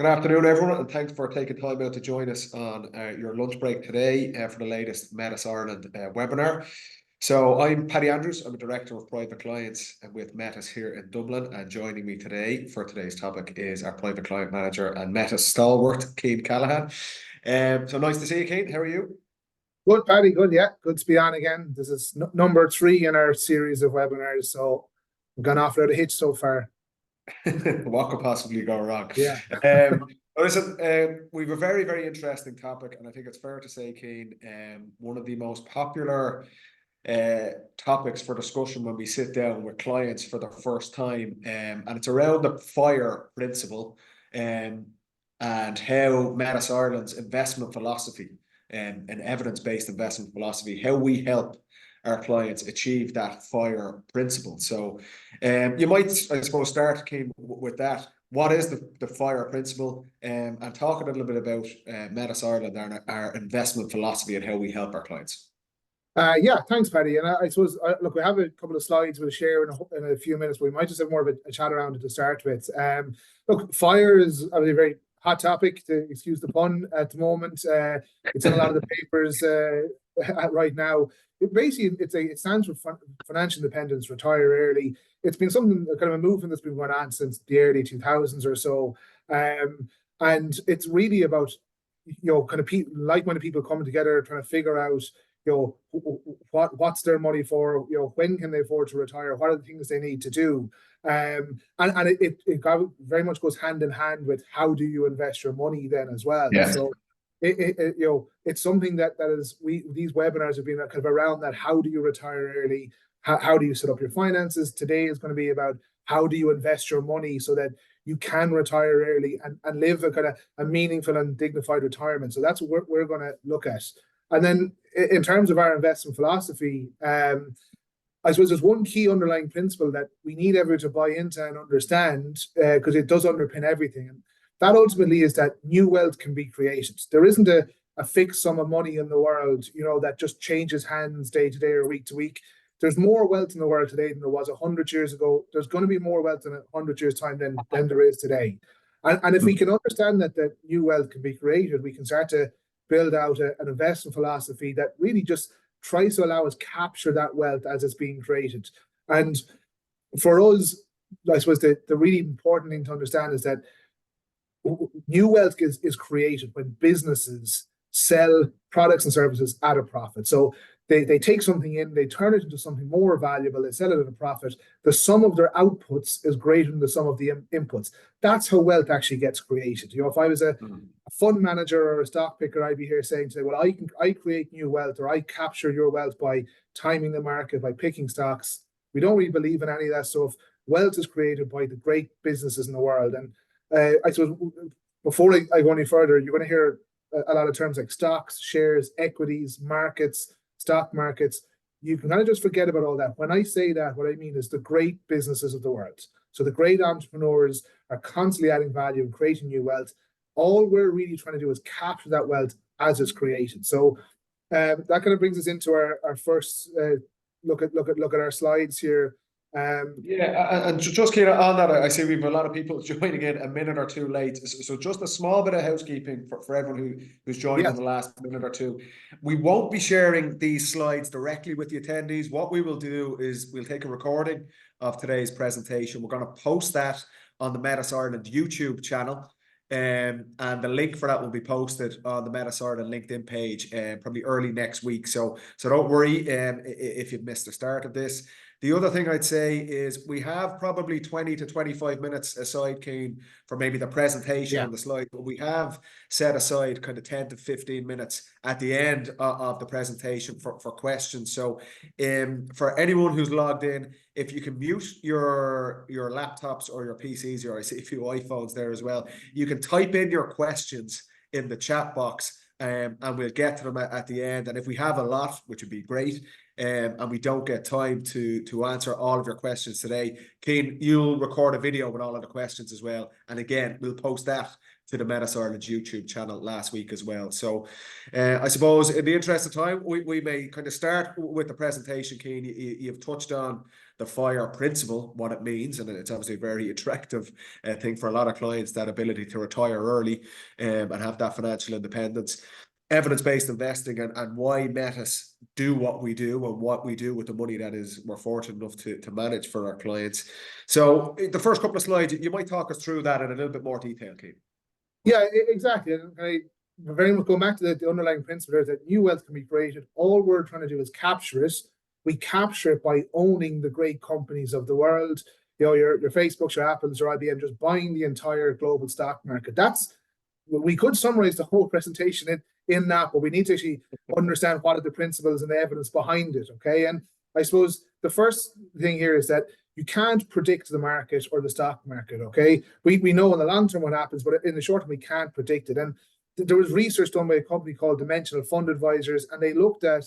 Good afternoon, everyone, and thanks for taking time out to join us on your lunch break today for the latest Metis Ireland webinar. So I'm Paddy Andrews. I'm a Director of Private Clients with Metis here in Dublin, and joining me today for today's topic is our Private Client Manager and Metis stalwart, Cian Callaghan. So nice to see you, Cian. How are you? Good, Paddy. Good, yeah. Good to be on again. This is number 3 in our series of webinars, so we've gone off without a hitch so far. What could possibly go wrong? Yeah. Listen, we have a very, very interesting topic, and I think it's fair to say, Cian, one of the most popular topics for discussion when we sit down with clients for the first time, and it's around the FIRE principle, and how Metis Ireland's investment philosophy, and evidence-based investment philosophy, how we help our clients achieve that FIRE principle. So you might, I suppose, start, Cian, with that. What is the FIRE principle, and talk a little bit about Metis Ireland and our investment philosophy and how we help our clients. Yeah, thanks, Paddy. And I suppose, look, we have a couple of slides we'll share in a few minutes, but we might just have more of a chat around it to start with. Look, FIRE is a very hot topic, to excuse the pun, at the moment. It's in a lot of the papers right now. It stands for financial independence, retire early. It's been something, kind of a movement that's been going on since the early 2000s or so. And it's really about, kind of like-minded people coming together, trying to figure out, what's their money for, when can they afford to retire, what are the things they need to do. And it very much goes hand in hand with how do you invest your money then as well. Yeah. So it's something that these webinars have been kind of around that. How do you retire early? How do you set up your finances? Today is going to be about how do you invest your money so that you can retire early and live a kind of a meaningful and dignified retirement. So that's what we're going to look at. And then in terms of our investment philosophy, I suppose there's one key underlying principle that we need everyone to buy into and understand, because it does underpin everything. And that ultimately is that new wealth can be created. There isn't a fixed sum of money in the world, that just changes hands day to day or week to week. There's more wealth in the world today than there was 100 years ago. There's going to be more wealth in 100 years' time than there is today. And if we can understand that new wealth can be created, we can start to build out an investment philosophy that really just tries to allow us capture that wealth as it's being created. And for us, I suppose the really important thing to understand is that new wealth is created when businesses sell products and services at a profit. So they take something in, they turn it into something more valuable, they sell it at a profit. The sum of their outputs is greater than the sum of the inputs. That's how wealth actually gets created. If I was a fund manager or a stock picker, I'd be here saying, well, I create new wealth, or I capture your wealth by timing the market, by picking stocks. We don't really believe in any of that stuff. Wealth is created by the great businesses in the world. And I suppose before I go any further, you're going to hear a lot of terms like stocks, shares, equities, markets, stock markets. You can kind of just forget about all that. When I say that, what I mean is the great businesses of the world. So the great entrepreneurs are constantly adding value and creating new wealth. All we're really trying to do is capture that wealth as it's created. So that kind of brings us into our first look at our slides here. Yeah, and just kind of on that, I see we have a lot of people joining in a minute or two late. So just a small bit of housekeeping for everyone who's joined in the last minute or two. We won't be sharing these slides directly with the attendees. What we will do is we'll take a recording of today's presentation. We're going to post that on the Metis Ireland YouTube channel. And the link for that will be posted on the Metis Ireland LinkedIn page probably early next week. So don't worry if you've missed the start of this. The other thing I'd say is we have probably 20 to 25 minutes aside, Cian, for maybe the presentation and the slide, but we have set aside kind of 10 to 15 minutes at the end of the presentation for questions. So for anyone who's logged in, if you can mute your laptops or your PCs, or I see a few iPhones there as well, you can type in your questions in the chat box. And we'll get to them at the end. And if we have a lot, which would be great, and we don't get time to answer all of your questions today, Cian, you'll record a video with all of the questions as well. And again, we'll post that to the Metis Ireland YouTube channel last week as well. So I suppose in the interest of time, we may kind of start with the presentation, Cian. You've touched on the FIRE principle, what it means, and it's obviously a very attractive thing for a lot of clients, that ability to retire early and have that financial independence. Evidence-based investing, and why Metis do what we do and what we do with the money that is we're fortunate enough to manage for our clients. So the first couple of slides, you might talk us through that in a little bit more detail, Keith. Yeah, exactly. And I very much go back to the underlying principle there that new wealth can be created. All we're trying to do is capture it. We capture it by owning the great companies of the world. You know, your Facebooks, your Apples, your IBM, just buying the entire global stock market. We could summarize the whole presentation in that, but we need to actually understand what are the principles and the evidence behind it, okay? And I suppose the first thing here is that you can't predict the market or the stock market, okay? We know in the long term what happens, but in the short term, we can't predict it. And there was research done by a company called Dimensional Fund Advisors, and they looked at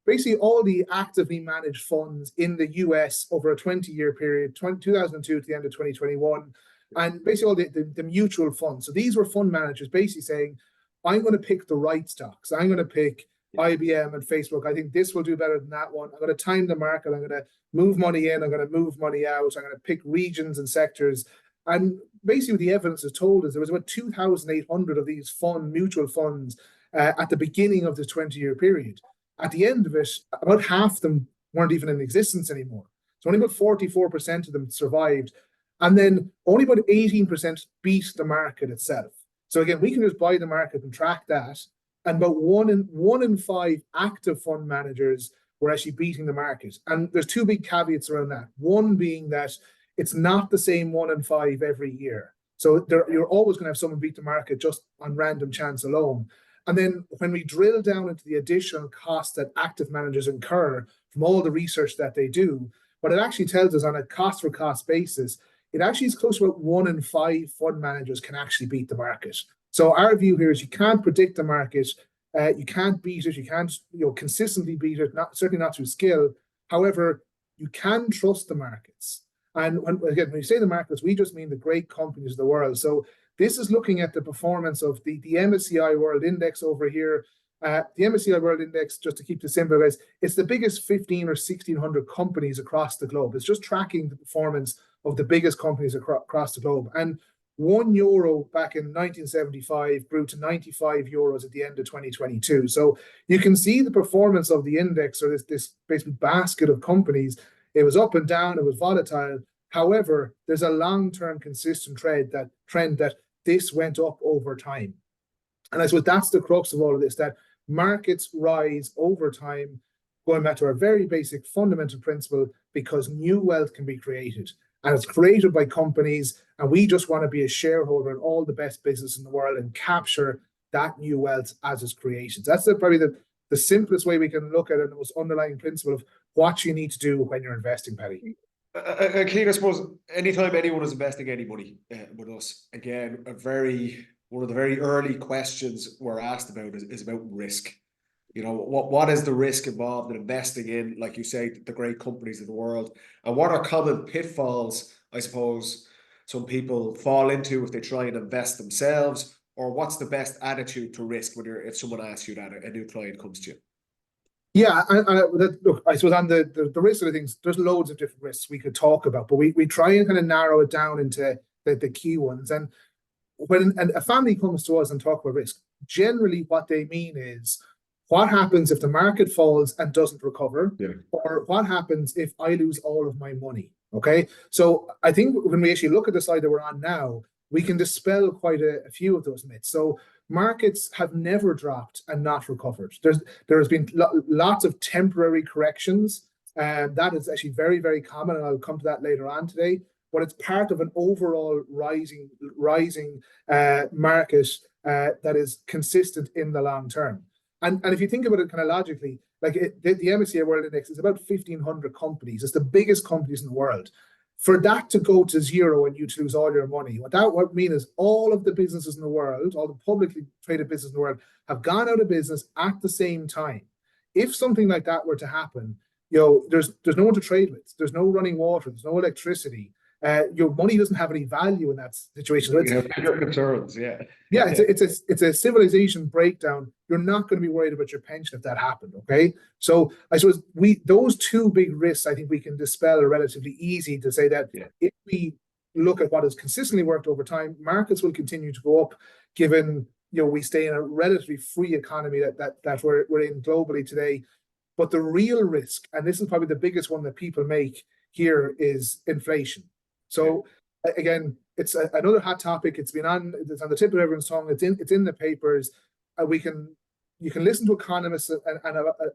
basically all the actively managed funds in the US over a 20-year period, 2002 to the end of 2021, and basically all the mutual funds. So these were fund managers basically saying, I'm going to pick the right stocks. I'm going to pick IBM and Facebook. I think this will do better than that one. I'm going to time the market. I'm going to move money in. I'm going to move money out. I'm going to pick regions and sectors. And basically what the evidence is told is there was about 2,800 of these mutual funds at the beginning of the 20-year period. At the end of it, about half of them weren't even in existence anymore. So only about 44% of them survived. And then only about 18% beat the market itself. So again, we can just buy the market and track that. And about one in five active fund managers were actually beating the market. And there's two big caveats around that. One being that it's not the same 1 in 5 every year. So you're always going to have someone beat the market just on random chance alone. And then when we drill down into the additional costs that active managers incur from all the research that they do, what it actually tells us on a cost for cost basis, it actually is close to about 1 in 5 fund managers can actually beat the market. So our view here is you can't predict the market, you can't beat it, you can't consistently beat it, certainly not through skill. However, you can trust the markets. And when we say the markets, we just mean the great companies of the world. So this is looking at the performance of the MSCI World Index over here. The MSCI World Index, just to keep this simple, guys, it's the biggest 15 or 1,600 companies across the globe. It's just tracking the performance of the biggest companies across the globe. And €1 back in 1975 grew to 95 euros at the end of 2022. So you can see the performance of the index, or this basically basket of companies. It was up and down, it was volatile. However, there's a long-term consistent trend that this went up over time. And I suppose that's the crux of all of this, that markets rise over time, going back to our very basic fundamental principle, because new wealth can be created. And it's created by companies, and we just want to be a shareholder in all the best business in the world and capture that new wealth as it's created. That's probably the simplest way we can look at it, the most underlying principle of what you need to do when you're investing, Paddy. Keith, I suppose anytime anyone is investing any money with us, again, one of the very early questions we're asked about is about risk. You know, what is the risk involved in investing in, like you say, the great companies of the world? And what are common pitfalls, I suppose, some people fall into if they try and invest themselves? Or what's the best attitude to risk if someone asks you that, a new client comes to you? Yeah, look, I suppose on the risk side of things, there's loads of different risks we could talk about, but we try and kind of narrow it down into the key ones. And when a family comes to us and talk about risk, generally what they mean is, what happens if the market falls and doesn't recover? Yeah. Or what happens if I lose all of my money? Okay, so I think when we actually look at the slide that we're on now, we can dispel quite a few of those myths. So markets have never dropped and not recovered. There has been lots of temporary corrections, and that is actually very, very common, and I'll come to that later on today. But it's part of an overall rising market that is consistent in the long term. And if you think about it kind of logically, like the MSCI World Index is about 1,500 companies. It's the biggest companies in the world. For that to go to zero and you to lose all your money, what that would mean is all of the businesses in the world, all the publicly traded businesses in the world, have gone out of business at the same time. If something like that were to happen, there's no one to trade with. There's no running water. There's no electricity. your money doesn't have any value in that situation. So bigger concerns, yeah. Yeah, it's a civilization breakdown. You're not going to be worried about your pension if that happened. Okay, so I suppose those two big risks, I think we can dispel are relatively easy to say that if we look at what has consistently worked over time, markets will continue to go up, given we stay in a relatively free economy that we're in globally today. But the real risk, and this is probably the biggest one that people make here, is inflation. So again, it's another hot topic. It's on the tip of everyone's tongue. It's in the papers. You can listen to economists and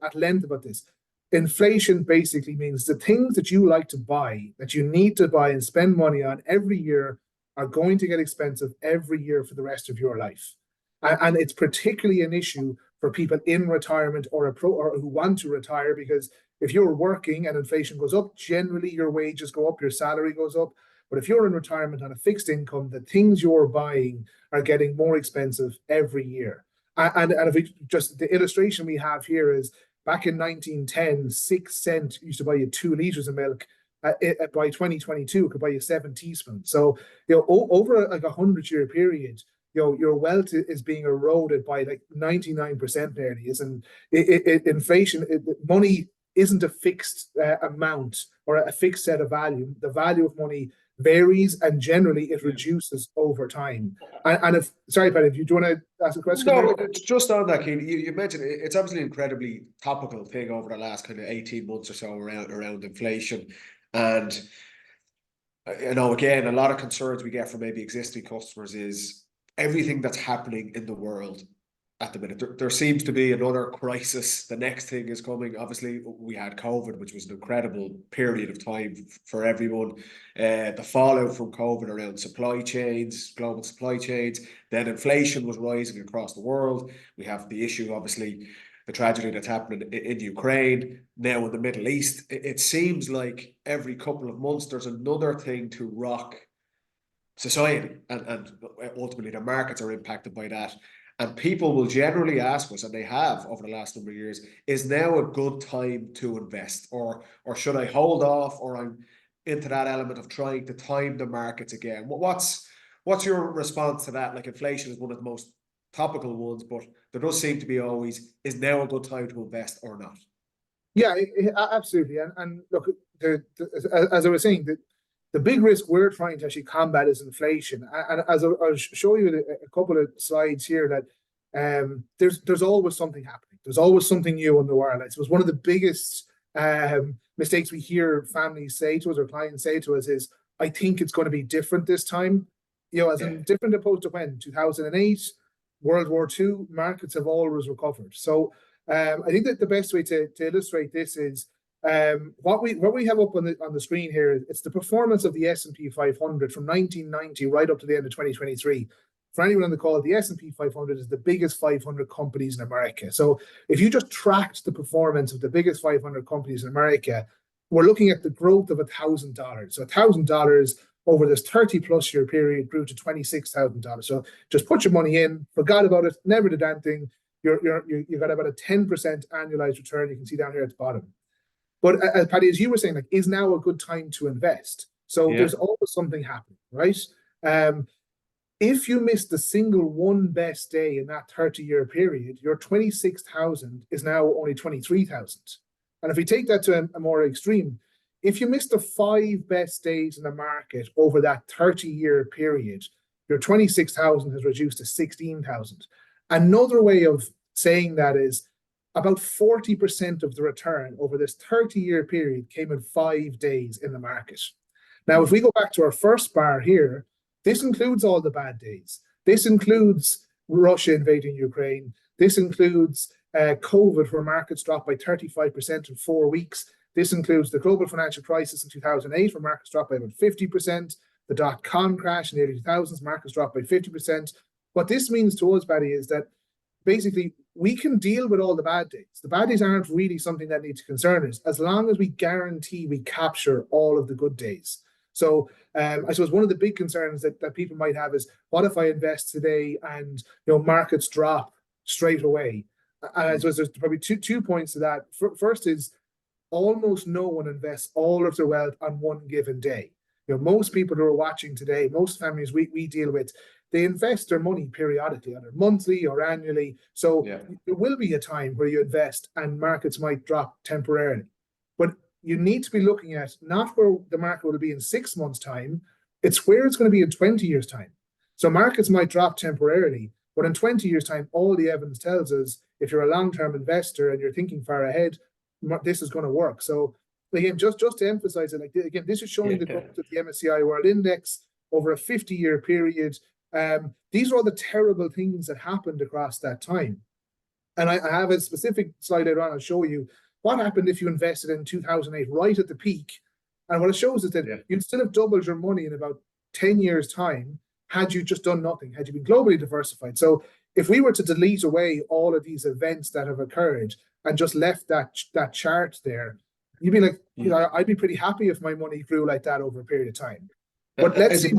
at length about this. Inflation basically means the things that you like to buy, that you need to buy and spend money on every year, are going to get expensive every year for the rest of your life. And it's particularly an issue for people in retirement or who want to retire, because if you're working and inflation goes up, generally your wages go up, your salary goes up. But if you're in retirement on a fixed income, the things you're buying are getting more expensive every year. And if we just, the illustration we have here is back in 1910, 6 cents used to buy you 2 liters of milk. By 2022, it could buy you 7 teaspoons. So, over like 100-year period, your wealth is being eroded by like 99% nearly. Inflation, money isn't a fixed amount or a fixed set of value. The value of money varies, and generally it reduces over time. And if, sorry, Paddy, do you want to ask a question? No, just on that, Cian, you mentioned it's obviously an incredibly topical thing over the last kind of 18 months or so around inflation. And again, a lot of concerns we get from maybe existing customers is everything that's happening in the world at the minute. There seems to be another crisis. The next thing is coming. Obviously, we had COVID, which was an incredible period of time for everyone. The fallout from COVID around supply chains, global supply chains. Then inflation was rising across the world. We have the issue, obviously, the tragedy that's happening in Ukraine, now in the Middle East. It seems like every couple of months there's another thing to rock society, and ultimately the markets are impacted by that. And people will generally ask us, and they have over the last number of years, is now a good time to invest, or should I hold off, or I'm into that element of trying to time the markets again? What's your response to that? Like, inflation is one of the most topical ones, but there does seem to be always, is now a good time to invest or not? Yeah, absolutely. And look, as I was saying, the big risk we're trying to actually combat is inflation. And as I'll show you a couple of slides here, that there's always something happening. There's always something new in the world. It was one of the biggest mistakes we hear families say to us, or clients say to us, is, I think it's going to be different this time. As in different opposed to when? 2008, World War II, markets have always recovered. So I think that the best way to illustrate this is, what we have up on the screen here. It's the performance of the S&P 500 from 1990 right up to the end of 2023. For anyone on the call, the S&P 500 is the biggest 500 companies in America. So if you just tracked the performance of the biggest 500 companies in America, we're looking at the growth of $1,000. So $1,000 over this 30+ year period grew to $26,000. So just put your money in, forgot about it, never did anything. You got about a 10% annualized return. You can see down here at the bottom. But Paddy, as you were saying, like, is now a good time to invest? So there's always something happening, right? If you missed the single one best day in that 30-year period, your 26,000 is now only 23,000. And if we take that to a more extreme, if you missed the 5 best days in the market over that 30-year period, your 26,000 has reduced to 16,000. Another way of saying that is, about 40% of the return over this 30-year period came in 5 days in the market. Now, if we go back to our first bar here, this includes all the bad days. This includes Russia invading Ukraine. This includes COVID, where markets dropped by 35% in 4 weeks. This includes the global financial crisis in 2008, where markets dropped by about 50%. The dot-com crash in the early 2000s, markets dropped by 50%. What this means to us, Paddy, is that basically we can deal with all the bad days. The bad days aren't really something that needs to concern us, as long as we guarantee we capture all of the good days. So I suppose one of the big concerns that people might have is, what if I invest today and markets drop straight away? And I suppose there's probably two points to that. First is, almost no one invests all of their wealth on one given day. Most people who are watching today, most families we deal with, they invest their money periodically, either monthly or annually. So there will be a time where you invest and markets might drop temporarily. But you need to be looking at not where the market will be in 6 months' time, it's where it's going to be in 20 years' time. So markets might drop temporarily, but in 20 years' time, all the evidence tells us if you're a long-term investor and you're thinking far ahead, this is going to work. So again, just to emphasize it, again, this is showing the growth of the MSCI World Index over a 50-year period. These are all the terrible things that happened across that time. And I have a specific slide later on. I'll show you what happened if you invested in 2008, right at the peak. And what it shows is that you'd still have doubled your money in about 10 years' time had you just done nothing, had you been globally diversified. So if we were to delete away all of these events that have occurred and just left that chart there, you'd be like, I'd be pretty happy if my money grew like that over a period of time. But let's see.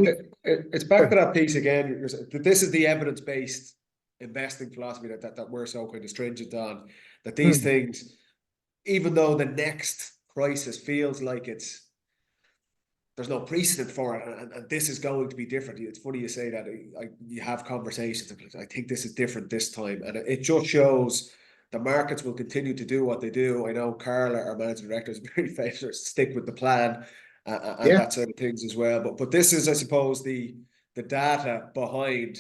It's back to that piece again. This is the evidence-based investing philosophy that we're so kind of stringent on. That these things, even though the next crisis feels like there's no precedent for it, and this is going to be different. It's funny you say that. You have conversations. I think this is different this time, and it just shows the markets will continue to do what they do. I know Carl, our managing director, is very famous to stick with the plan. And that side of things as well. But this is, I suppose, the data behind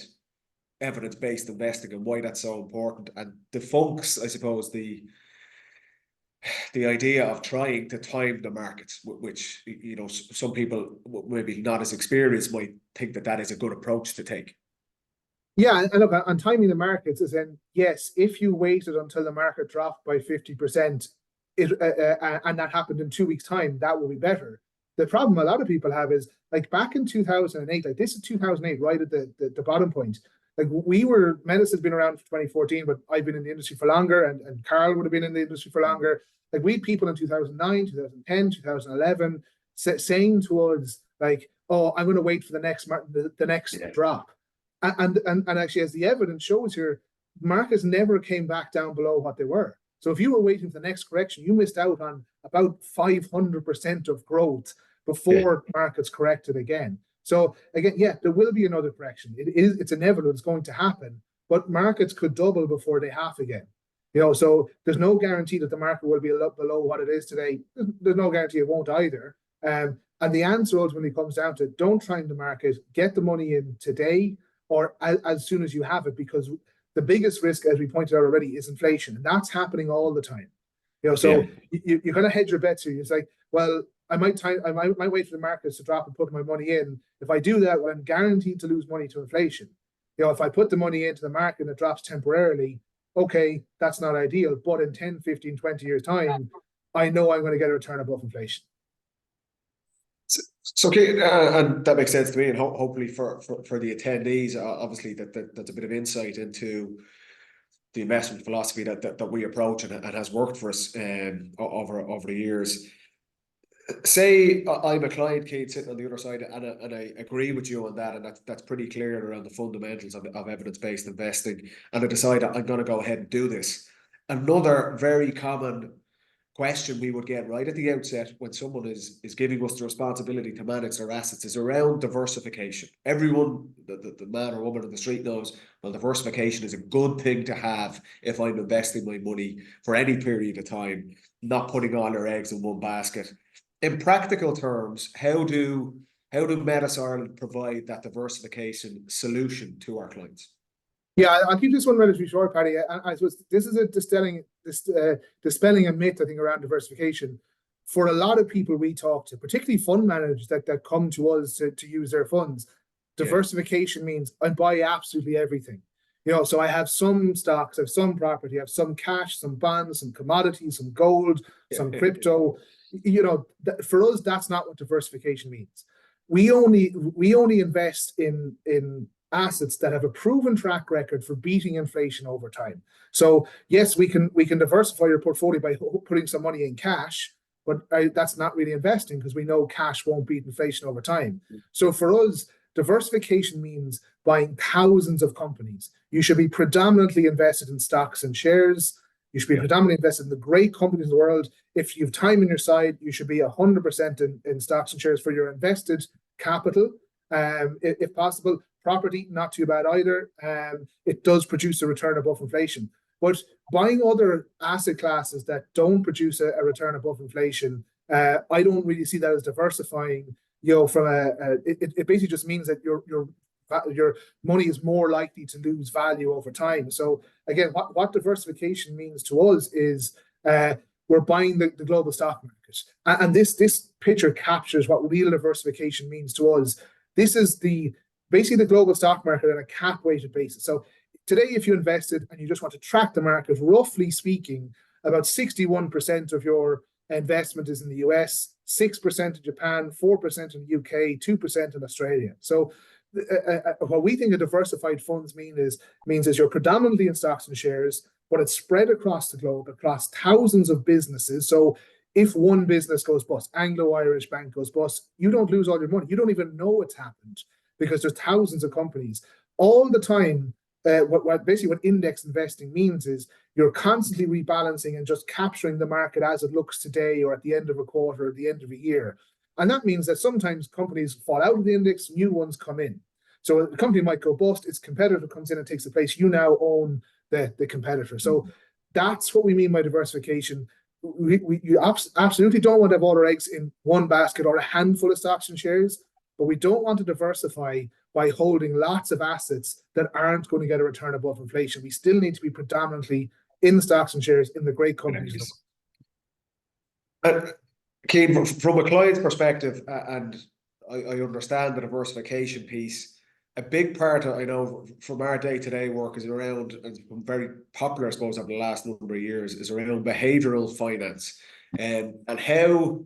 evidence-based investing and why that's so important, and defunks, I suppose, the idea of trying to time the markets, which some people maybe not as experienced might think that is a good approach to take. Yeah, and look, on timing the markets is then, yes, if you waited until the market dropped by 50%, and that happened in 2 weeks' time, that will be better. The problem a lot of people have is, like, back in 2008, like this is 2008, right at the bottom point. Like, Metis has been around for 2014, but I've been in the industry for longer, and Carl would have been in the industry for longer. Like, we had people in 2009, 2010, 2011 saying to us, like, oh, I'm going to wait for the next drop. And actually, as the evidence shows here, markets never came back down below what they were. So if you were waiting for the next correction, you missed out on about 500% of growth before markets corrected again. So again, there will be another correction. It's inevitable. It's going to happen. But markets could double before they half again. So there's no guarantee that the market will be a lot below what it is today. There's no guarantee it won't either. And the answer ultimately comes down to, don't time the market, get the money in today or as soon as you have it, because the biggest risk, as we pointed out already, is inflation. And that's happening all the time. So you kind of hedge your bets here. It's like, well, I might wait for the markets to drop and put my money in. If I do that, well, I'm guaranteed to lose money to inflation. If I put the money into the market and it drops temporarily, okay, that's not ideal. But in 10, 15, 20 years' time, I know I'm going to get a return above inflation. So okay, and that makes sense to me, and hopefully for the attendees, obviously that's a bit of insight into the investment philosophy that we approach and has worked for us over the years. Say I'm a client, Kate, sitting on the other side, and I agree with you on that, and that's pretty clear around the fundamentals of evidence-based investing, and I decide I'm going to go ahead and do this. Another very common question we would get right at the outset when someone is giving us the responsibility to manage their assets is around diversification. Everyone, the man or woman on the street knows, well, diversification is a good thing to have if I'm investing my money for any period of time, not putting all their eggs in one basket. In practical terms, how do Metis Ireland provide that diversification solution to our clients? Yeah, I'll keep this one relatively short, Paddy. I suppose this is dispelling a myth, I think, around diversification. For a lot of people we talk to, particularly fund managers that come to us to use their funds, diversification means I buy absolutely everything. So I have some stocks, I have some property, I have some cash, some bonds, some commodities, some gold, some crypto. For us, that's not what diversification means. We only invest in assets that have a proven track record for beating inflation over time. So yes, we can diversify your portfolio by putting some money in cash, but that's not really investing, because we know cash won't beat inflation over time. So for us, diversification means buying thousands of companies. You should be predominantly invested in stocks and shares. You should be predominantly invested in the great companies in the world. If you have time on your side, you should be 100% in stocks and shares for your invested capital. If possible, property, not too bad either. It does produce a return above inflation. But buying other asset classes that don't produce a return above inflation, I don't really see that as diversifying. From it basically just means that your money is more likely to lose value over time. So again, what diversification means to us is we're buying the global stock market, and this picture captures what real diversification means to us. This is basically the global stock market on a cap weighted basis. So today, if you invested and you just want to track the market, roughly speaking, about 61% of your investment is in the US, 6% in Japan, 4% in the UK, 2% in Australia. So what we think a diversified funds means is you're predominantly in stocks and shares, but it's spread across the globe, across thousands of businesses. So if one business goes bust, Anglo-Irish Bank goes bust, you don't lose all your money. You don't even know it's happened because there's thousands of companies all the time. What index investing means is you're constantly rebalancing and just capturing the market as it looks today or at the end of a quarter or at the end of a year. And that means that sometimes companies fall out of the index, new ones come in. So a company might go bust, its competitor comes in and takes the place. You now own the competitor. So that's what we mean by diversification. You absolutely don't want to have all our eggs in one basket or a handful of stocks and shares, but we don't want to diversify by holding lots of assets that aren't going to get a return above inflation. We still need to be predominantly in stocks and shares in the great companies. Cian, from a client's perspective, and I understand the diversification piece, a big part I know from our day-to-day work is around, and it's been very popular, I suppose, over the last number of years, is around behavioral finance. And how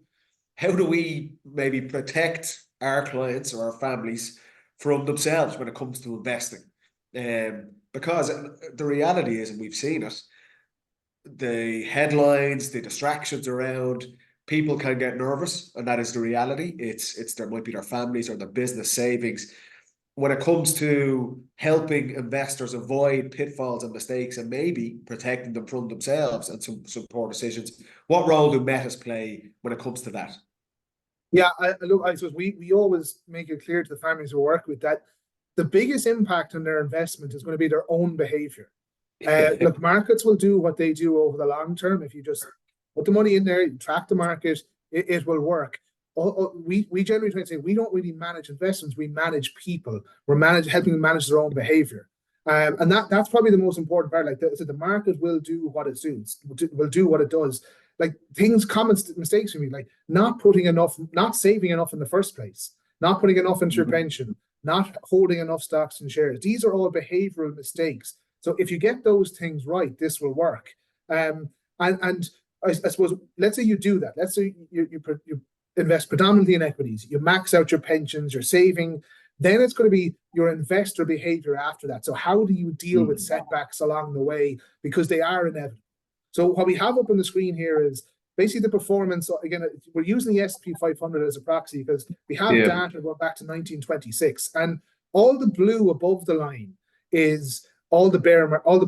do we maybe protect our clients or our families from themselves when it comes to investing? Because the reality is, and we've seen it, the headlines, the distractions around, people can get nervous, and that is the reality. It's there might be their families or their business savings. When it comes to helping investors avoid pitfalls and mistakes and maybe protecting them from themselves and some poor decisions, what role do Metis play when it comes to that? Yeah, I suppose we always make it clear to the families we work with that the biggest impact on their investment is going to be their own behavior. Look, markets will do what they do over the long term. If you just put the money in there, track the market, it will work. We generally try to say we don't really manage investments, we manage people. We're helping them manage their own behavior. And that's probably the most important part. Like the market will do what it does, will do what it does. Like common mistakes for me, like not saving enough in the first place, not putting enough into your pension, not holding enough stocks and shares. These are all behavioral mistakes. So if you get those things right, this will work. And I suppose, let's say you do that. Let's say you invest predominantly in equities. You max out your pensions, your saving. Then it's going to be your investor behavior after that. So how do you deal with setbacks along the way? Because they are inevitable. So what we have up on the screen here is basically the performance. Again, we're using the S&P 500 as a proxy because we have data going back to 1926. And all the blue above the line is all the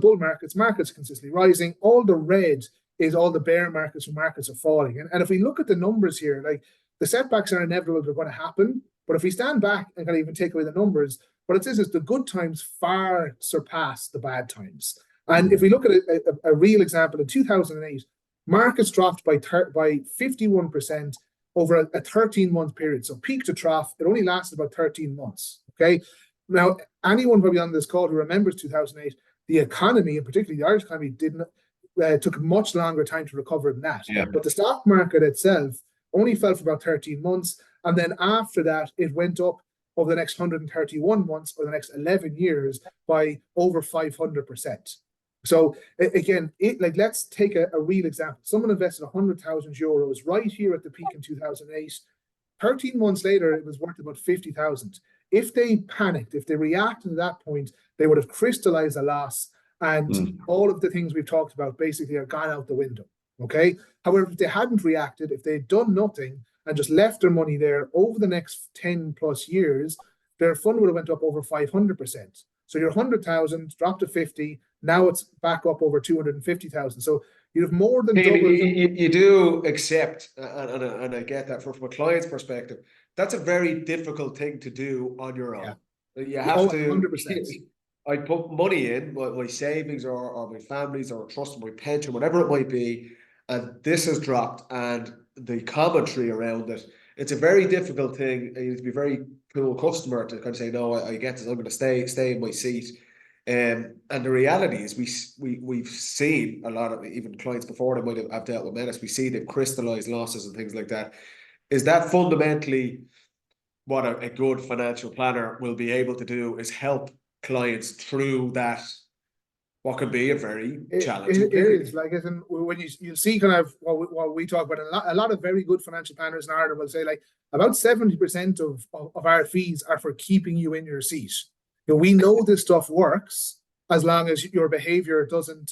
bull markets consistently rising. All the red is all the bear markets when markets are falling. And if we look at the numbers here, like the setbacks are inevitable, they're going to happen. But if we stand back and kind of even take away the numbers, what it says is the good times far surpass the bad times. And if we look at a real example, in 2008, markets dropped by 51% over a 13-month period. So peak to trough, it only lasted about 13 months. Okay. Now, anyone probably on this call who remembers 2008, the economy, and particularly the Irish economy, took a much longer time to recover than that. Yeah. But the stock market itself only fell for about 13 months. And then after that, it went up over the next 131 months or the next 11 years by over 500%. So again, let's take a real example. Someone invested 100,000 euros right here at the peak in 2008. 13 months later, it was worth about 50,000. If they panicked, if they reacted at that point, they would have crystallized a loss, and all of the things we've talked about basically are gone out the window. Okay. However, if they hadn't reacted, if they'd done nothing and just left their money there over the next 10 plus years, their fund would have went up over 500%. So your 100,000 dropped to 50. Now it's back up over 250,000. So you have more than double. You do accept, and I get that from a client's perspective. That's a very difficult thing to do on your own. You have to. 100%. I put money in my savings or my family's or trust, my pension, whatever it might be, and this has dropped, and the commentary around it. It's a very difficult thing. You need to be a very cool customer to kind of say, no, I get this. I'm going to stay in my seat. And the reality is we've seen a lot of even clients before that might have dealt with Metis. We see them crystallize losses and things like that. Is that fundamentally what a good financial planner will be able to do, is help clients through that, what can be a very challenging period. It is, like, as in, when you see kind of what we talk about, a lot of very good financial planners in Ireland will say, like, about 70% of our fees are for keeping you in your seat. We know this stuff works as long as your behavior doesn't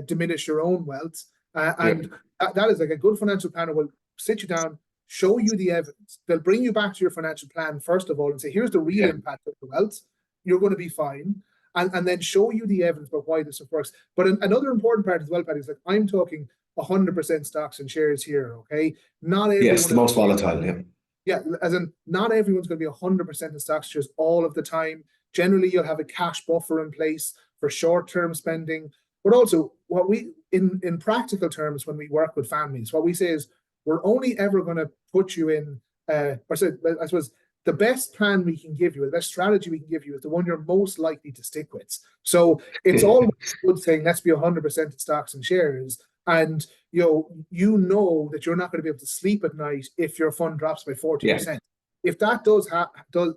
diminish your own wealth. And that is, like, a good financial planner will sit you down, show you the evidence. They'll bring you back to your financial plan, first of all, and say, here's the real impact of the wealth. You're going to be fine. And then show you the evidence about why this stuff works. But another important part as well, Paddy, is, like, I'm talking 100% stocks and shares here, okay? Not everyone. Yes, the most volatile, Yeah, as in, not everyone's going to be 100% in stocks shares all of the time. Generally, you'll have a cash buffer in place for short-term spending. But also, what we, in practical terms, when we work with families, what we say is, we're only ever going to put you in, I suppose, the best plan we can give you, the best strategy we can give you is the one you're most likely to stick with. So it's always good saying, let's be 100% in stocks and shares. And you know that you're not going to be able to sleep at night if your fund drops by 40%. Yeah. If that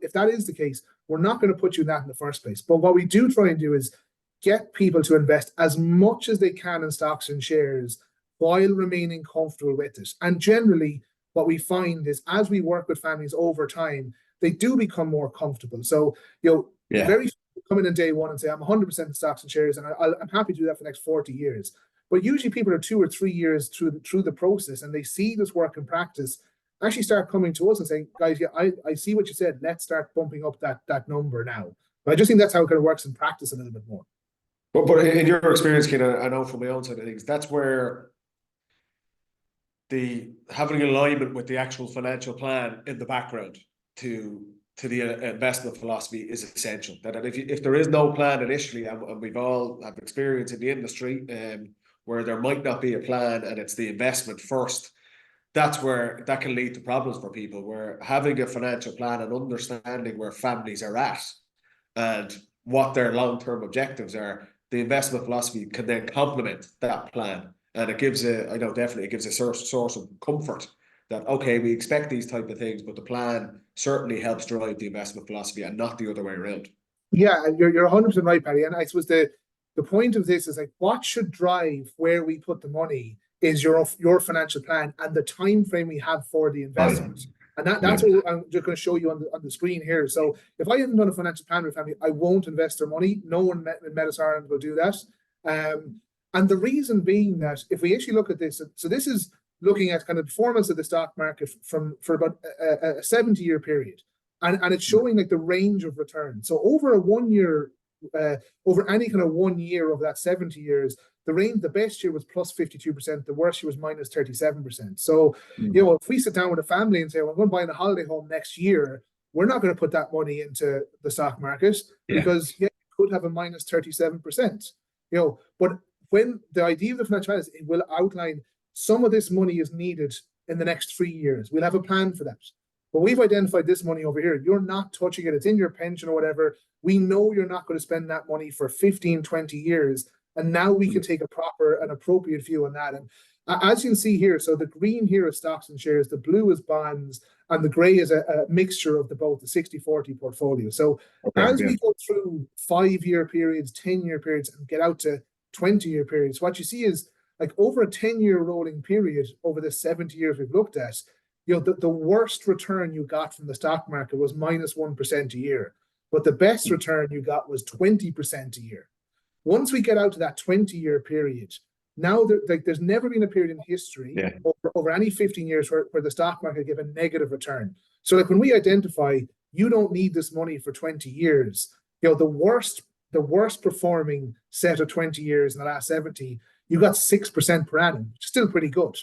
if that is the case, we're not going to put you in that in the first place. But what we do try and do is get people to invest as much as they can in stocks and shares while remaining comfortable with it. And generally, what we find is, as we work with families over time, they do become more comfortable. So, very few come in on day one and say, I'm 100% in stocks and shares, and I'm happy to do that for the next 40 years. But usually people are 2 or 3 years through the process, and they see this work in practice, actually start coming to us and saying, guys, I see what you said. Let's start bumping up that number now. But I just think that's how it kind of works in practice a little bit more. But in your experience, Cian, I know from my own side of things, that's where having alignment with the actual financial plan in the background to the investment philosophy is essential. That if there is no plan initially, and we've all have experience in the industry where there might not be a plan and it's the investment first, that's where that can lead to problems for people. Where having a financial plan and understanding where families are at and what their long-term objectives are, the investment philosophy can then complement that plan. And it gives definitely it gives a source of comfort that, okay, we expect these type of things, but the plan certainly helps drive the investment philosophy and not the other way around. Yeah, you're 100% right, Paddy. And I suppose the point of this is, like, what should drive where we put the money is your financial plan and the time frame we have for the investment. And that's what I'm just going to show you on the screen here. So if I haven't done a financial plan with family, I won't invest their money. No one in Metis Ireland will do that. And the reason being that if we actually look at this, so this is looking at kind of performance of the stock market for about a 70-year period. And it's showing, like, the range of return. So over a 1 year, over any kind of 1 year of that 70 years, the best year was plus 52%, the worst year was minus 37%. So, if we sit down with a family and say, well, I'm going to buy a holiday home next year, we're not going to put that money into the stock market because you could have a minus 37%. But when the idea of the financial plan is, it will outline some of this money is needed in the next 3 years. We'll have a plan for that. But we've identified this money over here. You're not touching it. It's in your pension or whatever. We know you're not going to spend that money for 15, 20 years. And now we can take a proper and appropriate view on that. And as you can see here, so the green here is stocks and shares, the blue is bonds, and the gray is a mixture of both the 60-40 portfolio. So as we go through 5-year periods, 10-year periods, and get out to 20-year periods, what you see is, like, over a 10-year rolling period, over the 70 years we've looked at, the worst return you got from the stock market was minus 1% a year. But the best return you got was 20% a year. Once we get out to that 20-year period, now there's never been a period in history over any 15 years where the stock market gave a negative return. So, like, when we identify you don't need this money for 20 years, the worst performing set of 20 years in the last 70, you got 6% per annum, which is still pretty good,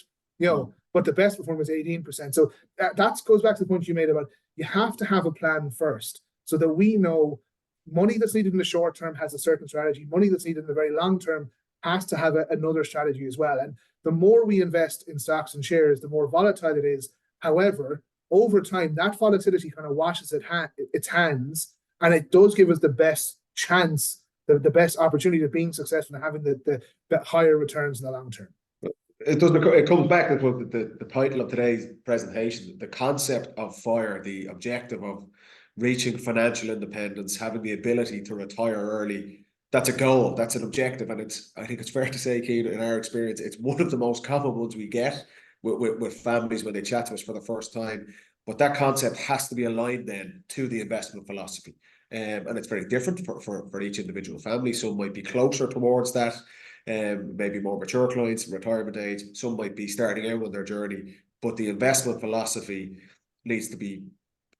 but the best performer was 18%. So that goes back to the point you made about you have to have a plan first so that we know money that's needed in the short term has a certain strategy, money that's needed in the very long term has to have another strategy as well. And the more we invest in stocks and shares, the more volatile it is. However, over time, that volatility kind of washes its hands, and it does give us the best chance, the best opportunity of being successful and having the higher returns in the long term. It comes back to the title of today's presentation, the concept of FIRE, the objective of reaching financial independence, having the ability to retire early. That's a goal, that's an objective, and I think it's fair to say, Cian, in our experience, it's one of the most common ones we get with families when they chat to us for the first time. But that concept has to be aligned then to the investment philosophy. And it's very different for each individual family. Some might be closer towards that, maybe more mature clients in retirement age. Some might be starting out on their journey. But the investment philosophy needs to be,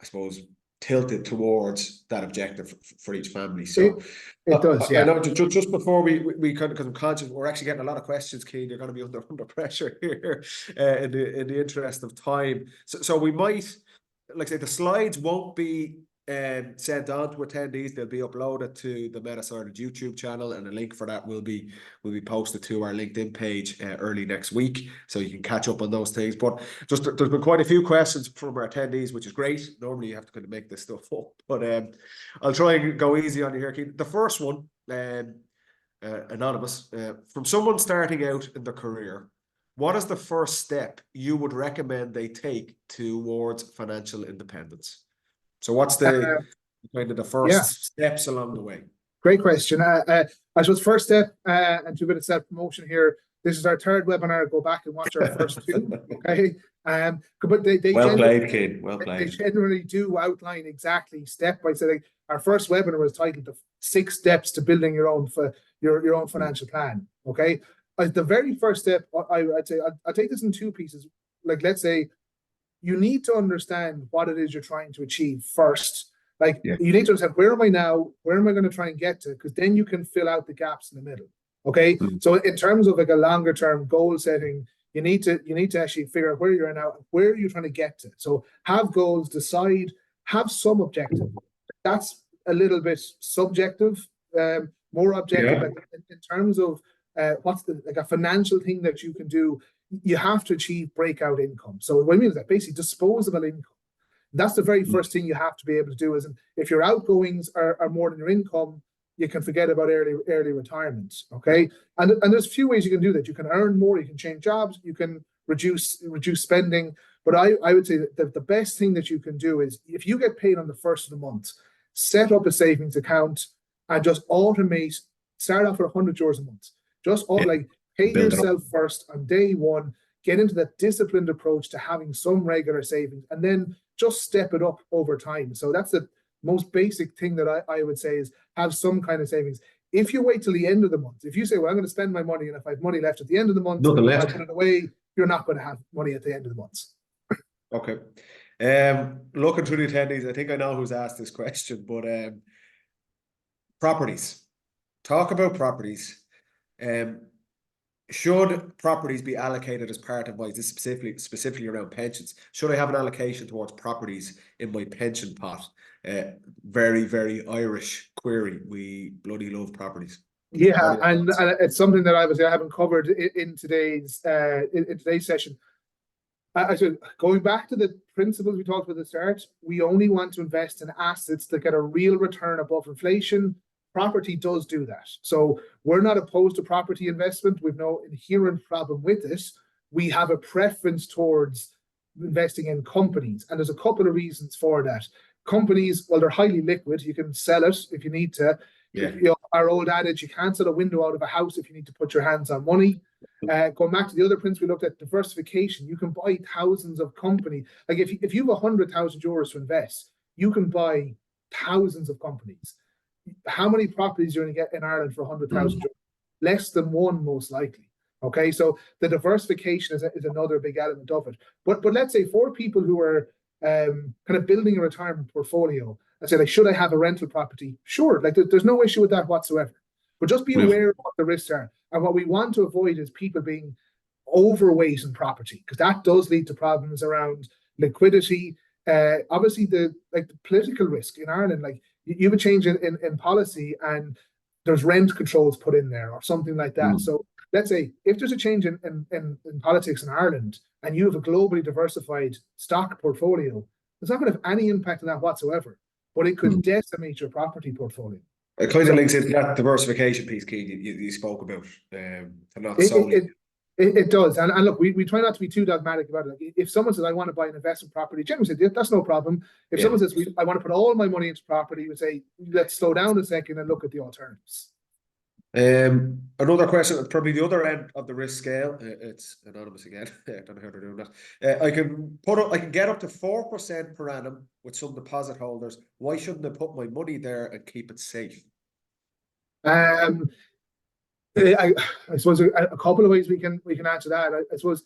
I suppose, tilted towards that objective for each family. So it does, yeah. I know just before we kind of, because I'm conscious, we're actually getting a lot of questions, Cian. You're going to be under pressure here in the interest of time. So we might, like I say, the slides won't be sent on to attendees. They'll be uploaded to the Metis Ireland YouTube channel, and a link for that will be posted to our LinkedIn page early next week, so you can catch up on those things. But just there's been quite a few questions from our attendees, which is great. Normally you have to kind of make this stuff up, but I'll try and go easy on you here, Cian. The first one, anonymous, from someone starting out in their career, what is the first step you would recommend they take towards financial independence? So what's the kind of the first steps along the way? Great question. I suppose first step, and do a bit of self-promotion here. This is our third webinar. Go back and watch our first two. Okay. But they well played, Cian. Well played. They generally do outline exactly step by step. Our first webinar was titled "The 6 Steps to Building Your Own Financial Plan." Okay. The very first step, I'd say, I'll take this in 2 pieces. Like, let's say, you need to understand what it is you're trying to achieve first. Like, you need to understand, where am I now? Where am I going to try and get to? Because then you can fill out the gaps in the middle. Okay. So in terms of like a longer term goal setting, you need to actually figure out where you're now, where are you trying to get to. So have goals, decide, have some objective. That's a little bit subjective, more objective in terms of what's like a financial thing that you can do. You have to achieve breakout income. So what I mean is that basically disposable income. That's the very first thing you have to be able to do. Is if your outgoings are more than your income, you can forget about early retirement. Okay, and there's a few ways you can do that. You can earn more, you can change jobs, you can reduce spending. But I would say that the best thing that you can do is, if you get paid on the first of the month, set up a savings account and just automate. Start off with €100 a month. Just pay yourself first on day one, get into that disciplined approach to having some regular savings, and then just step it up over time. So that's the most basic thing that I would say, is have some kind of savings. If you wait till the end of the month, if you say, well, I'm going to spend my money, and if I have money left at the end of the month, I put it away, you're not going to have money at the end of the month. Okay. Looking through the attendees, I think I know who's asked this question, but properties. Talk about properties. Should properties be allocated as part of this specifically around pensions? Should I have an allocation towards properties in my pension pot? Very, very Irish query. We bloody love properties. Yeah, and it's something that I haven't covered in today's session. So going back to the principles we talked about at the start, we only want to invest in assets that get a real return above inflation. Property does do that. So we're not opposed to property investment. We've no inherent problem with it. We have a preference towards investing in companies. And there's a couple of reasons for that. Companies, well, they're highly liquid. You can sell it if you need to. Yeah. Our old adage, you can't sell a window out of a house if you need to put your hands on money. Going back to the other principle we looked at, diversification. You can buy thousands of companies. Like if you have €100,000 to invest, you can buy thousands of companies. How many properties you're going to get in Ireland for €100,000? Less than one, most likely. Okay, so the diversification is another big element of it. But let's say for people who are kind of building a retirement portfolio, I say, like, should I have a rental property? Sure, like there's no issue with that whatsoever. But just be aware of what the risks are. And what we want to avoid is people being overweight in property, because that does lead to problems around liquidity. Obviously, the political risk in Ireland, like you have a change in policy and there's rent controls put in there or something like that. So let's say if there's a change in politics in Ireland and you have a globally diversified stock portfolio, it's not going to have any impact on that whatsoever, but it could decimate your property portfolio. It kind of links into that diversification piece, Keith, you spoke about. Not solely. It does. And look, we try not to be too dogmatic about it. Like, if someone says, I want to buy an investment property, generally say, that's no problem. If someone says, I want to put all my money into property, we would say, let's slow down a second and look at the alternatives. Another question, probably the other end of the risk scale. It's anonymous again. I don't know how they're doing that. I can get up to 4% per annum with some deposit holders. Why shouldn't I put my money there and keep it safe? I suppose a couple of ways we can answer that. I suppose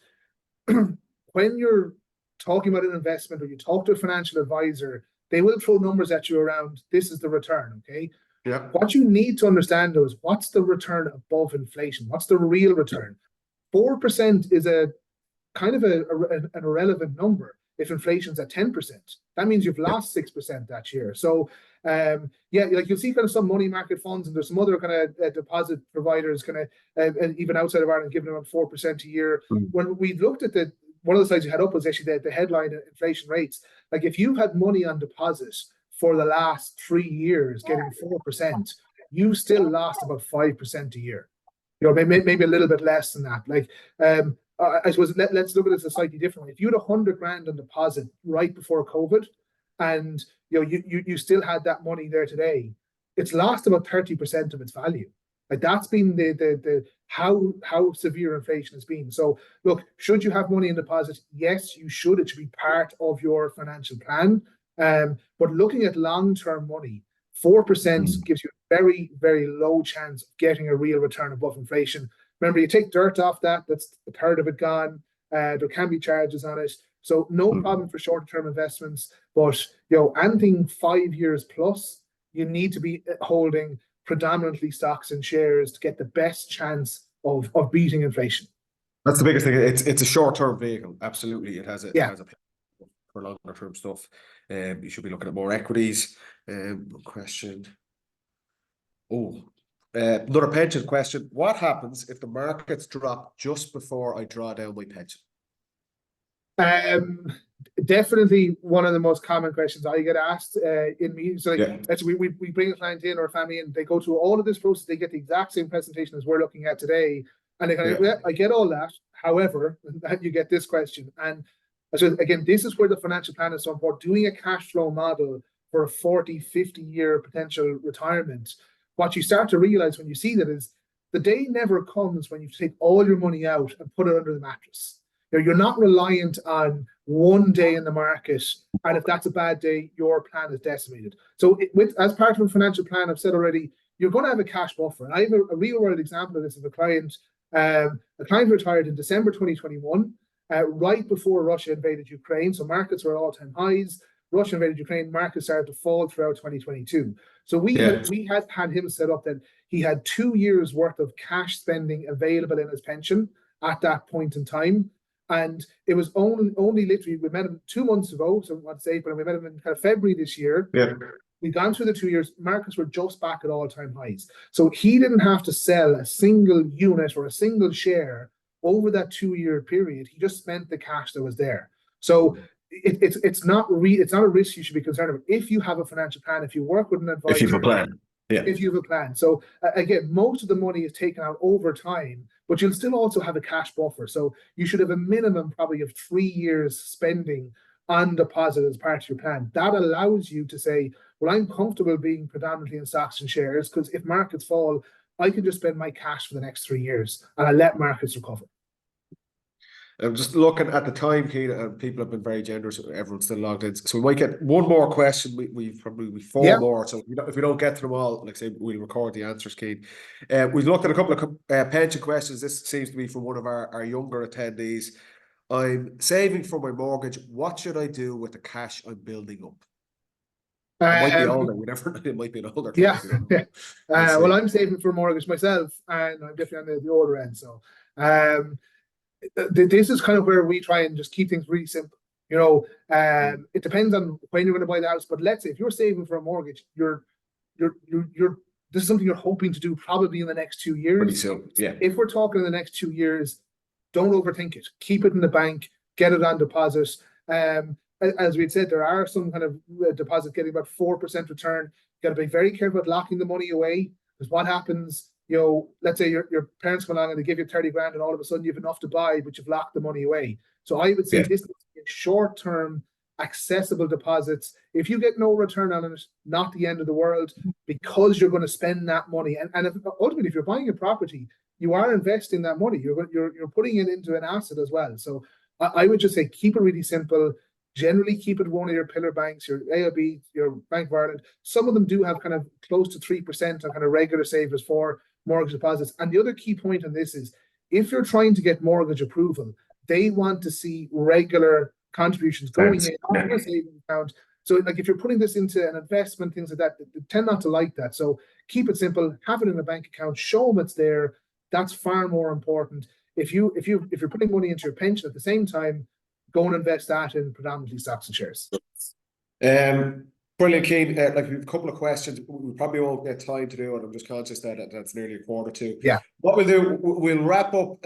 when you're talking about an investment or you talk to a financial advisor, they will throw numbers at you around, this is the return, okay? Yeah. What you need to understand though is, what's the return above inflation? What's the real return? 4% is a kind of an irrelevant number if inflation's at 10%. That means you've lost 6% that year. So like you'll see kind of some money market funds, and there's some other kind of deposit providers kind of even outside of Ireland giving around 4% a year. When we looked at one of the slides you had up was actually the headline inflation rates. Like if you've had money on deposit for the last 3 years getting 4%, you still lost about 5% a year. Maybe a little bit less than that. Like I suppose let's look at this a slightly different way. If you had 100 grand on deposit right before COVID, and you still had that money there today, it's lost about 30% of its value. Like that's been the how severe inflation has been. So look, should you have money in deposit? Yes, you should. It should be part of your financial plan. But looking at long-term money, 4% gives you a very, very low chance of getting a real return above inflation. Remember, you take dirt off that's a third of it gone. There can be charges on it. So no problem for short-term investments. But anything 5 years plus, you need to be holding predominantly stocks and shares to get the best chance of beating inflation. That's the biggest thing. It's a short-term vehicle. Absolutely, it has a for longer term stuff. You should be looking at more equities. Question. Another pension question. What happens if the markets drop just before I draw down my pension? Definitely one of the most common questions I get asked in meetings. So we bring a client in or a family in, they go through all of this process, they get the exact same presentation as we're looking at today, and they kind of, I get all that. However, you get this question, and so again, this is where the financial plan is so important. Doing a cash flow model for a 40, 50-year potential retirement, what you start to realize when you see that is the day never comes when you take all your money out and put it under the mattress. You're not reliant on one day in the market, and if that's a bad day, your plan is decimated. So as part of a financial plan, I've said already, you're going to have a cash buffer. And I have a real-world example of this of a client. A client retired in December 2021, right before Russia invaded Ukraine. So markets were at all-time highs. Russia invaded Ukraine, markets started to fall throughout 2022. So we had him set up that he had 2 years worth of cash spending available in his pension at that point in time. And it was only literally, we met him 2 months ago, so I'd say, but we met him in kind of February this year. Yeah. We'd gone through the 2 years, markets were just back at all-time highs. So he didn't have to sell a single unit or a single share over that 2-year period. He just spent the cash that was there. So it's not a risk you should be concerned about. If you have a financial plan, if you work with an advisor. If you have a plan. Yeah. If you have a plan. So again, most of the money is taken out over time, but you'll still also have a cash buffer. So you should have a minimum probably of 3 years spending on deposit as part of your plan. That allows you to say, well, I'm comfortable being predominantly in stocks and shares, because if markets fall, I can just spend my cash for the next 3 years and I let markets recover. I'm just looking at the time, Keith, and people have been very generous. Everyone's still logged in. So we might get one more question. We've probably four more. So if we don't get to them all, like I say, we'll record the answers, Keith. We've looked at a couple of pension questions. This seems to be from one of our younger attendees. I'm saving for my mortgage. What should I do with the cash I'm building up? I might be older, you never know, it might be an older Yeah, client, you know. yeah. Well, I'm saving for a mortgage myself, and I'm definitely on the older end. So, this is kind of where we try and just keep things really simple. You know, it depends on when you're going to buy the house, but let's say if you're saving for a mortgage, you're this is something you're hoping to do probably in the next 2 years. Pretty soon, yeah. If we're talking in the next 2 years, don't overthink it. Keep it in the bank, get it on deposit. As we had said, there are some kind of deposits getting about 4% return. You got to be very careful about locking the money away, because what happens, you know, let's say your parents come along and they give you 30 grand and all of a sudden you have enough to buy, but you've locked the money away. So I would say this is short-term, accessible deposits. If you get no return on it, not the end of the world, because you're going to spend that money. And ultimately, if you're buying a property, you are investing that money. You're putting it into an asset as well. So I would just say keep it really simple. Generally, keep it one of your pillar banks, your AIB, your Bank of Ireland. Some of them do have kind of close to 3% on kind of regular savers for mortgage deposits. And the other key point on this is, if you're trying to get mortgage approval, they want to see regular contributions going in on a savings account. So, like, if you're putting this into an investment, things like that, they tend not to like that. So keep it simple, have it in a bank account, show them it's there. That's far more important. If you're putting money into your pension at the same time, go and invest that in predominantly stocks and shares. Brilliant, Cian. Like, we have a couple of questions. We probably won't get time to do it. I'm just conscious that that's nearly a quarter to. Yeah. What we'll do, we'll wrap up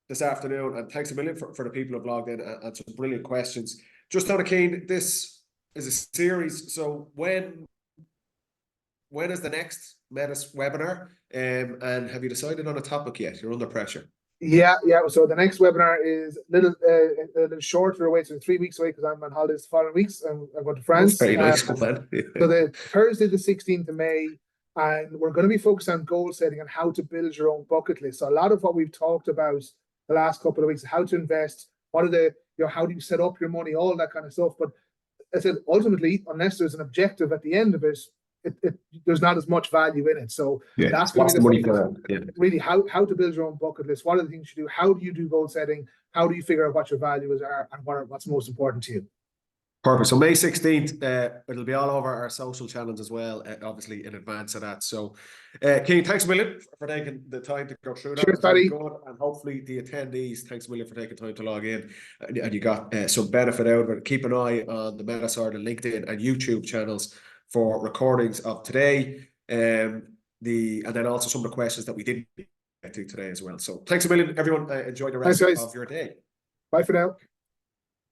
this afternoon, and thanks a million for the people who've logged in and some brilliant questions. Just on a Cian, this is a series. So when is the next Metis webinar? And have you decided on a topic yet? You're under pressure. Yeah. So the next webinar is a little shorter away, so 3 weeks away, because I'm on holidays the following weeks. I'm going to France. That's very nice, man. So the Thursday, the 16th of May, and we're going to be focused on goal setting and how to build your own bucket list. So a lot of what we've talked about the last couple of weeks, how to invest, what are the, you know, how do you set up your money, all that kind of stuff. But I said, ultimately, unless there's an objective at the end of it, there's not as much value in it. So that's what's the money for? Really, how to build your own bucket list. What are the things you do? How do you do goal setting? How do you figure out what your values are and what's most important to you? Perfect. So May 16th, it'll be all over our social channels as well, obviously in advance of that. So, Cian, thanks a million for taking the time to go through that. Cheers, Paddy. And hopefully the attendees, thanks a million for taking time to log in, and you got some benefit out of it. Keep an eye on the Metis Ireland LinkedIn and YouTube channels for recordings of today, and then also some of the questions that we didn't get to today as well. So thanks a million, everyone. Enjoy the rest of your day. Bye for now.